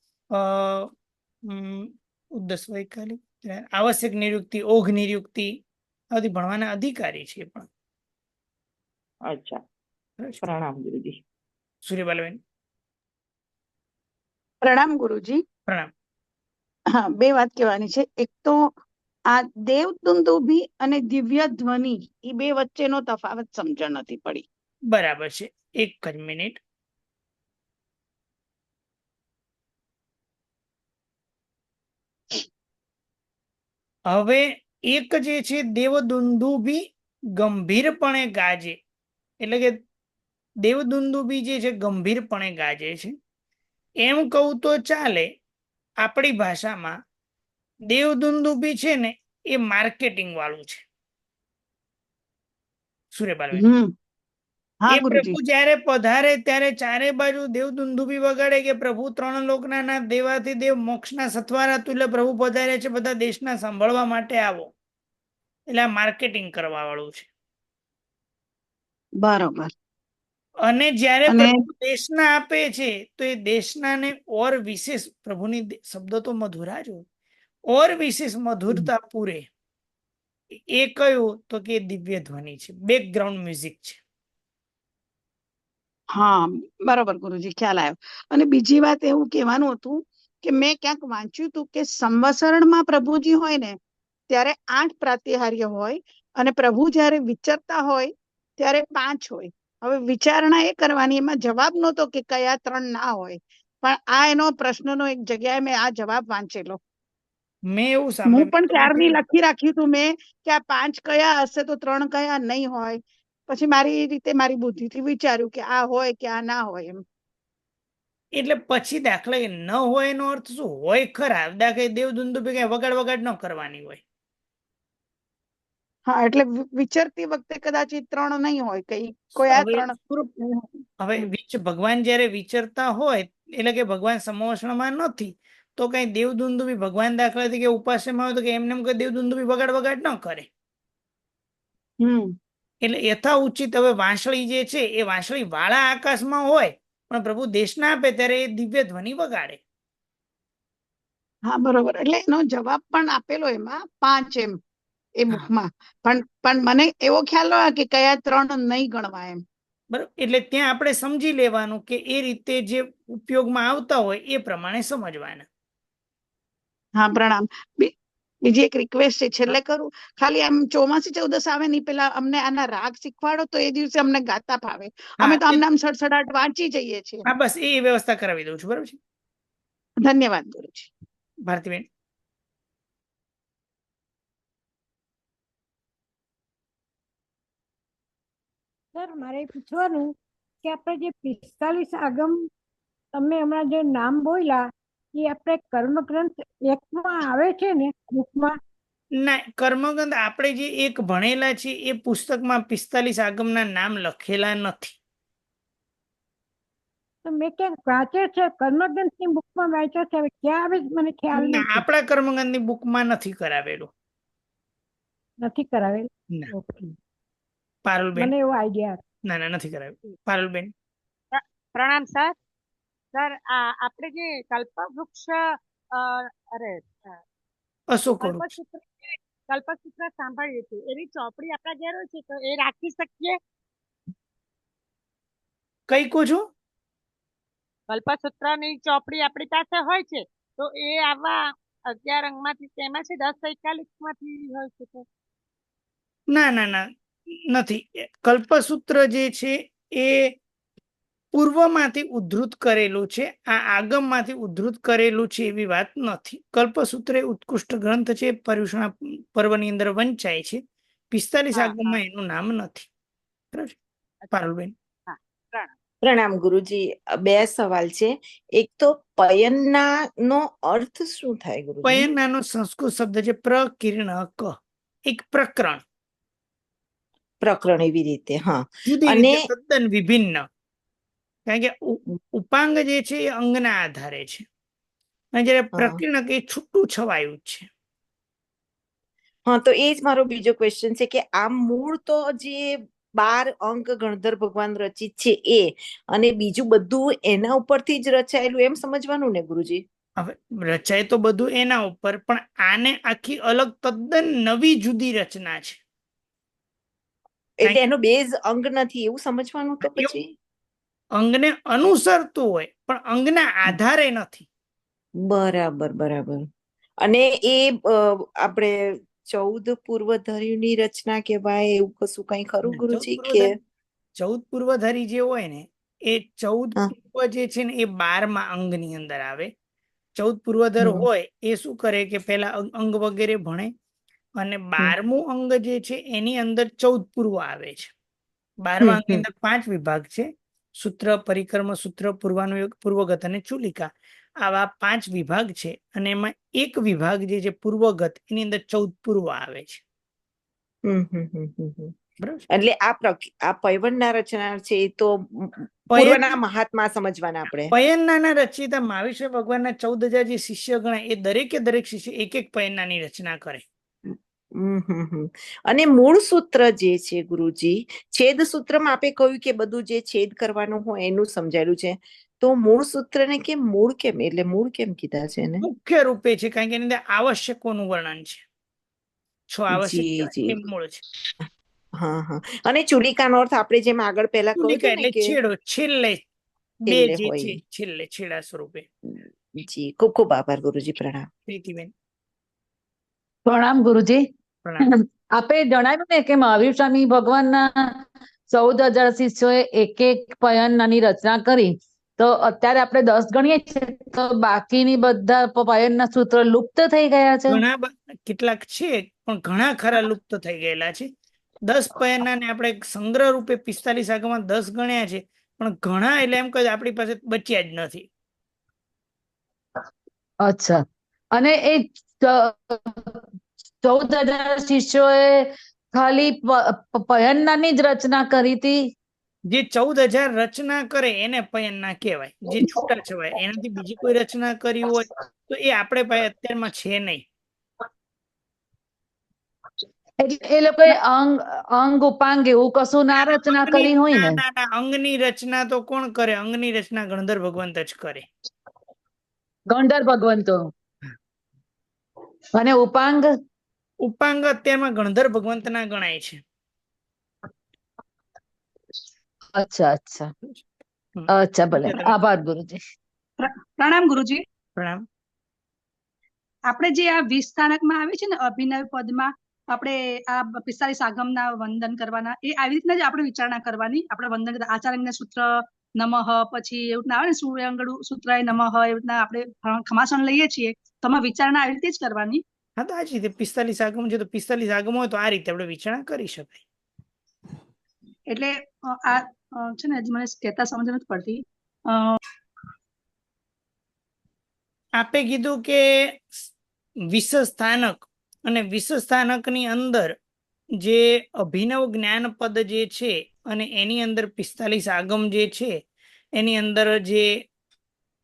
10 વૈકાલિક, આવશ્યક નિયુક્તિ, ઓઘ નિયુક્તિ, આ બધી ભણવાના અધિકારી છે. પણ અચ્છા, પ્રણામ ગુરુજી. સૂર્યબાલાબેન. પ્રણામ ગુરુજી. પ્રણામ. હા, બે વાત કહેવાની છે. એક તો આ દેવદુંદુભી અને દિવ્ય ધ્વનિ, એ બે વચ્ચેનો તફાવત સમજણ નથી પડી. બરાબર છે, એક જ મિનિટ. હવે એક જે છે દેવદુંદુભી ગંભીરપણે ગાજે, એટલે કે દેવદુંદુભી જે છે ગંભીરપણે ગાજે છે, એમ કહું તો ચાલે. આપણી ભાષામાં દેવદુંદુભી છે ને એ માર્કેટિંગ વાળું છે. સૂર્યપાલ, એ પ્રભુ જયારે પધારે ત્યારે ચારે બાજુ દેવદુંદુભી વગાડે કે પ્રભુ 3 લોકના નાથ, દેવાથી દેવ, મોક્ષના સથવારા તુલ્ય પ્રભુ પધારે છે, બધા દેશના સાંભળવા માટે આવો. એટલે આ માર્કેટિંગ કરવા વાળું છે. બરોબર. અને જ્યારે પ્રભુ દેશના આપે છે તો એ દેશના ને ઓર વિશેષ, પ્રભુની શબ્દો તો મધુરા જ હોય, ઓર વિશેષ મધુરતા પૂરે. એ કયું તો કે દિવ્ય ધ્વનિ છે, બેકગ્રાઉન્ડ મ્યુઝિક છે. હા, બરોબર ગુરુજી, ખ્યાલ આવ્યો. અને બીજી વાત એવું કહેવાનું હતું કે મેં ક્યાંક વાંચ્યું હતું કે સંવત્સરણમાં પ્રભુજી હોય ને ત્યારે 8 પ્રાતિહાર્ય હોય અને પ્રભુ જ્યારે વિચરતા હોય ત્યારે 5 હોય. હવે વિચારણા એ કરવાની, એમાં જવાબ નહોતો કે કયા 3 ના હોય, પણ આ એનો પ્રશ્નનો એક જગ્યાએ મેં આ જવાબ વાંચેલો. મેં એવું હું સાંભળ્યું પણ ત્યારની લખી રાખ્યું હતું મેં કે આ 5 કયા હશે તો 3 કયા નહીં હોય. પછી મારી રીતે મારી બુદ્ધિથી વિચાર્યું કે આ હોય કે આ ના હોય એમ. એટલે પછી દાખલા કે ન હોય એનો અર્થ શું હોય? ખરા દાખલા દેવદુંદુભી કઈ વગાડ વગાડ ન કરવાની હોય. હા, એટલે વિચરતી વખતે કદાચ એ 3 નહીં હોય, કોઈ આ હવે 3 નહીં હોય. હવે ભગવાન જયારે વિચરતા હોય એટલે કે ભગવાન સમોષણમાં નથી, તો કઈ દેવદુંદુભી ભગવાન દાખલા તરીકે ઉપાસ્યમાં હોય તો કે એમને એમ કોઈ દેવદુંદુભી વગાડ વગાડ ન કરે. એટલે યથા ઉચિત હવે વાંસળી જે છે એ વાંસળી વાળા આકાશમાં હોય પણ પ્રભુ દેશના આપે ત્યારે એ દિવ્ય ધ્વનિ વગાડે. હા, બરોબર. એટલે એનો જવાબ પણ આપેલો એમાં 5 એમ એ હા, બુકમાં. પણ મને એવો ખ્યાલ ન કે કયા 3 નહીં ગણવા એમ. બરોબર. એટલે ત્યાં આપણે સમજી લેવાનું કે એ રીતે જે ઉપયોગમાં આવતા હોય એ પ્રમાણે સમજવાના. હા, પ્રણામ. બીજી એક રિક્વેસ્ટ છે, છેલ્લે કરું. ખાલી આમ ચોમાસી ચૌદસ આવે ને પેલા અમને આના રાગ શીખવાડો તો એ દિવસે અમને ગાતા ફાવે. અમે હા તો આમને આમ સડસડાટ વાંચી જઈએ છીએ. હા, બસ એ વ્યવસ્થા કરાવી દઉં છું. બરોબર છે ધન્યવાદ ગુરુજી. ભારતીબેન. સર, મારે પૂછવાનું કે આપણે જે 45 આગમ તમે હમણાં જે નામ બોલ્યા એ આપણે કર્મગ્રંથ 1માં આવે છે ને બુકમાં? ના, કર્મગંધ આપણે જે એક ભણેલા છે એ પુસ્તકમાં 45 આગમના નામ લખેલા નથી. તો મેં ક્યાંક વાંચે છે, કર્મગ્રંથની બુકમાં વાંચ્યા છે, હવે ક્યાં આવે છે મને ખ્યાલ ના, નથી. આપણા કર્મગંધની બુકમાં નથી કરાવેલું. નથી કરાવેલ? ના. ઓકે, પારુલબેન. મને એવો આઈડિયા. ના ના, નથી કરાવેલું. પારુલબેન. પ્રણામ સર. સર, આપણે જે કલ્પવૃક્ષ અરે અશોકવૃક્ષ. કલ્પસૂત્ર સાંભળ્યું હતું, એની ચોપડી આપણા ઘેર હોય છે તો એ રાખી શકીએ? કઈ કહો છો? કલ્પસૂત્રની ચોપડી આપણી પાસે હોય છે તો એ આવા 11 અંગમાંથી તેમાં છે 10-41 માંથી હોય છે તો? ના ના ના, નથી. કલ્પસૂત્ર જે છે એ પૂર્વમાંથી ઉદ્ધૃત કરેલું છે, આ આગમમાંથી ઉદ્ધૃત કરેલું છે એવી વાત નથી. કલ્પસૂત્ર એ ઉત્કૃષ્ટ ગ્રંથ છે, પર્યુષણા પર્વની અંદર વંચાય છે. 45 આગમમાં એનું નામ નથી. બરાબર છે પારુલબેન? પ્રણામ ગુરુજી. 2 સવાલ છે. એક તો પયન્ના નો અર્થ શું થાય ગુરુજી? પયન્નાનો સંસ્કૃત શબ્દ છે પ્રકીર્ણક, એક પ્રકરણ. પ્રકરણ એવી રીતે, હા. જુદી અને રીતે તદ્દન વિભિન્ન. કારણ કે ઉપાંગ જે છે એ અંગના આધારે છે અને જયારે પ્રકીર્ણક એ છૂટું છવાયું છે. હા, તો એ જ મારો બીજો ક્વેશ્ચન છે કે આમ મૂળ તો જે 12 અંક ગણધર ભગવાન રચિત છે એ, અને બીજું બધું એના ઉપરથી જ રચાયેલું એમ સમજવાનું ને ગુરુજી? હવે રચાય તો બધું એના ઉપર, પણ આને આખી અલગ તદ્દન નવી જુદી રચના છે. એટલે એનો બેઝ અંગ નથી એવું સમજવાનું તો પછી? અંગને અનુસરતું હોય પણ અંગના આધારે નથી. બરાબર બરાબર. અને એ આપણે 14 પૂર્વધર્યુની રચના કહેવાય એવું કશું કઈ ખરું ગુરુજી? કે 14 પૂર્વધારી જે હોય ને એ 14 પૂર્વ જે છે ને એ 12મા અંગની અંદર આવે. 14 પૂર્વધર હોય એ શું કરે કે પેલા અંગ વગેરે ભણે અને 12મું અંગ જે છે એની અંદર 14 પૂર્વ આવે છે. 12મા અંગની અંદર 5 વિભાગ છે: સૂત્ર, પરિકર્મ સૂત્ર, પૂર્વાનુયોગ, પૂર્વગત અને ચુલિકા. આવા 5 વિભાગ છે અને એમાં એક વિભાગ જે છે પૂર્વગત, એની અંદર 14 પૂર્વ આવે છે. એટલે આ પૈવણના રચના છે એ તો પૂર્વના મહાત્મા સમજવાના આપણે. પયન્નાના રચયિતા મહાવીર ભગવાનના 14,000 જે શિષ્ય ગણાય એ દરેકે દરેક શિષ્ય એક એક પયન્નાની રચના કરે. અને મૂળ સૂત્ર જે છે ગુરુજી, છેદ સૂત્રમાં આપે કહ્યું કે બધું જે છેદ કરવાનું હોય એનું સમજાયેલું છે, તો મૂળ સૂત્રને કેમ મૂળ કેમ, એટલે મૂળ કેમ કીધા છે એને? મુખ્ય રૂપે છે કારણ કે એની અંદર આવશ્યકોનું વર્ણન છે. 6 આવશ્યક એ મૂળ છે. હા હા. અને ચુલિકાનો અર્થ આપણે જેમ આગળ પહેલા કહ્યું હતું ને કે છેડો, છેલ્લે બે જે છે છેલ્લે છેડા સ્વરૂપે. જી, ખૂબ ખૂબ આભાર ગુરુજી. પ્રણામ. પ્રીતિબેન. પ્રણામ ગુરુજી. પ્રણામ. આપે જણાવ્યું ને કે મહાવીર સ્વામી ભગવાનના 14,000 શિષ્યોએ એક એક પયનની રચના કરી, તો અત્યારે આપણે 10 ગણીએ છીએ તો બાકીની બધા પયનના સૂત્ર લુપ્ત થઈ ગયા છે. કેટલાક છે પણ ઘણા ખરા લુપ્ત થઈ ગયેલા છે. 10 પયના ને આપણે સંગ્રહ રૂપે 45 આગમમાં 10 ગણ્યા છે, પણ ઘણા એટલે એમ કહે આપણી પાસે બચ્યા જ નથી. અચ્છા, અને એ 14,000 શિષ્યોએ ખાલી પયનની જ રચના કરી હતી. જે 14,000 રચના કરે એને પયનના કહેવાય. જે છૂટા છવાય એનાથી બીજી કોઈ રચના કરી હોય તો એ આપણે પાસે અત્યારમાં છે નહીં. એટલે એ લોકોએ અંગ ઉપાંગ એવું કશું ના રચના કરી હોય ને? ના, અંગની રચના તો કોણ કરે? અંગની રચના ગણધર ભગવંત જ કરે. ગણધર ભગવંતો. અને ઉપાંગ અત્યારમાં ગણધર ભગવંત ના ગણાય છે. અચ્છા અચ્છા અચ્છા, ભલે. આભાર ગુરુજી. પ્રણામ ગુરુજી. પ્રણામ. આપણે જે આ 20 સ્થાનકમાં આવે છે ને અભિનવ પદમાં, આપણે આ 45 આગમના વંદન કરવાના, એ આવી રીતના જ આપણે વિચારણા કરવાની. આપણે વંદન આચાર્યને સૂત્ર નમઃ, પછી એવું રીતના આવે ને સૂર્યંગળુ સૂત્રાય નમઃ, એવી રીતના આપણે ખમાસણ લઈએ છીએ, તો વિચારણા આવી રીતે જ કરવાની. હા, તો આ જ રીતે 45 આગમ છે તો 45 આગમ હોય તો આ રીતે આપણે વિચારણા કરી શકાય. એટલે આ છે ને મને કહેતા સમજ નથી પડતી. આપે કીધું કે વિશ્વ સ્થાનક અને વિશ્વ સ્થાનકની અંદર જે અભિનવ જ્ઞાન પદ જે છે અને એની અંદર 45 આગમ જે છે, એની અંદર જે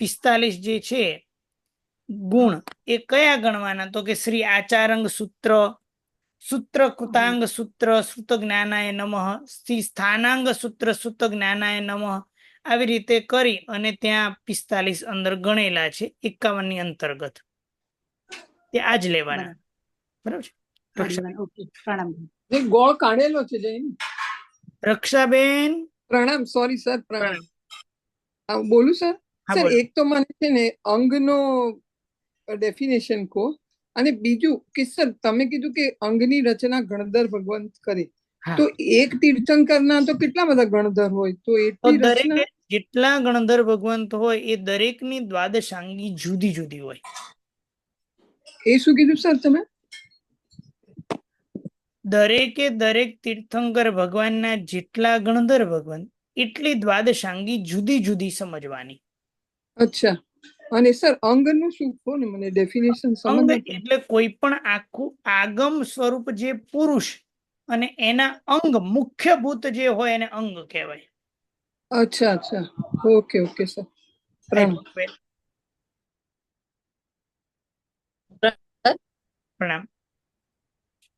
45 જે છે ગુણ એ કયા ગણવાના? તો કે શ્રી આચારંગ સૂત્ર, સૂત્ર કૃતાંગ સૂત્ર શ્રુત જ્ઞાનાય નમઃ, શ્રી સ્થાનાંગ સૂત્ર શ્રુત જ્ઞાનાય નમઃ, આવી રીતે કરી અને ત્યાં 45 અંદર ગણેલા છે 51 ની અંતર્ગત. તે આજ લેવાના. બરાબર છે. ગોળ કાઢેલો છે જૈન. રક્ષાબેન પ્રણામ. સોરી સર, પ્રણામ. બોલું સર? સર, એક તો મને છે ને અંગનો ડેફિનેશન કહો, અને બીજું કે સર તમે કીધું કે અંગની રચના ગણધર ભગવંત કરે, તો એક તીર્થંકરના તો કેટલા બધા ગણધર હોય? તો એટલી જેટલા ગણધર ભગવંત હોય એ દરેકની દ્વાદશાંગી જુદી જુદી હોય. એ શું કીધું સર તમે? દરેકે દરેક તીર્થંકર ભગવાનના જેટલા ગણધર ભગવાન એટલી દ્વાદશાંગી જુદી જુદી સમજવાની. અચ્છા, અને સર અંગનું શું કહો ને મને ડેફિનેશન સમજ. એટલે કોઈ પણ આખું આગમ સ્વરૂપ જે પુરુષ અને એના અંગ મુખ્યભૂત જે હોય એને અંગ કહેવાય. અચ્છા અચ્છા, ઓકે ઓકે સર. પ્રણામ.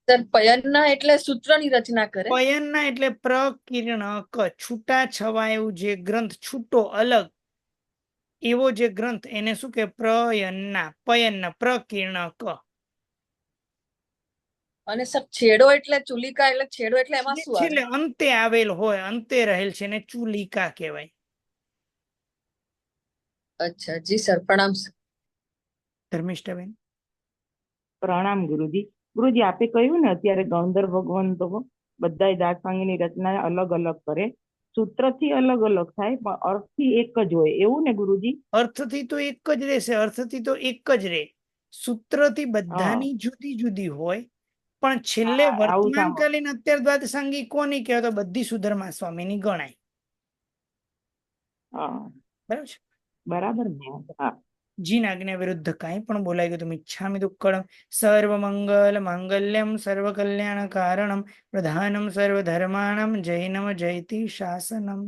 સર, પયનના એટલે સૂત્રની રચના કરે. પયનના એટલે પ્રકીર્ણક, છૂટા છવાયું જે ગ્રંથ, છૂટો અલગ એવો જે ગ્રંથ એને શું કે પ્રયનના, પયનના પ્રકીર્ણક. અને સર છેડો એટલે ચુલિકા, એટલે છેડો એટલે એમાં શું આવે? એટલે અંતે આવેલ હોય, અંતે રહેલ છે ને ચુલિકા કહેવાય. અચ્છા જી સર, પ્રણામ. ધર્મિષ્ઠાબેન. પ્રણામ ગુરુજી. ગુરુજી, આપે કહ્યું ને અત્યારે ગણધર ભગવંતો બધાય દાસાંગની રચના અલગ અલગ કરે, સૂત્રથી અલગ અલગ થાય પણ અર્થથી એક જ હોય, એવું ને ગુરુજી? અર્થથી તો એક જ રહેશે, અર્થથી તો એક જ રહે. સૂત્રથી બધાની જુદી જુદી હોય, પણ છેલ્લે વર્તમાનકાલીન અત્યાર દ્વાદશાંગી કોની કહેવાય? તો બધી સુધર્મા સ્વામીની ગણાય. બરાબર છે? બરાબર. જીન આજ્ઞા વિરુદ્ધ કાંઈ પણ બોલાઈ ગયું તો મિચ્છામિ દુક્કડમ. સર્વ મંગલ માંગલ્યમ સર્વ કલ્યાણ કારણમ પ્રધાનમ સર્વ ધર્માણમ જૈનમ જયતિ શાસનમ.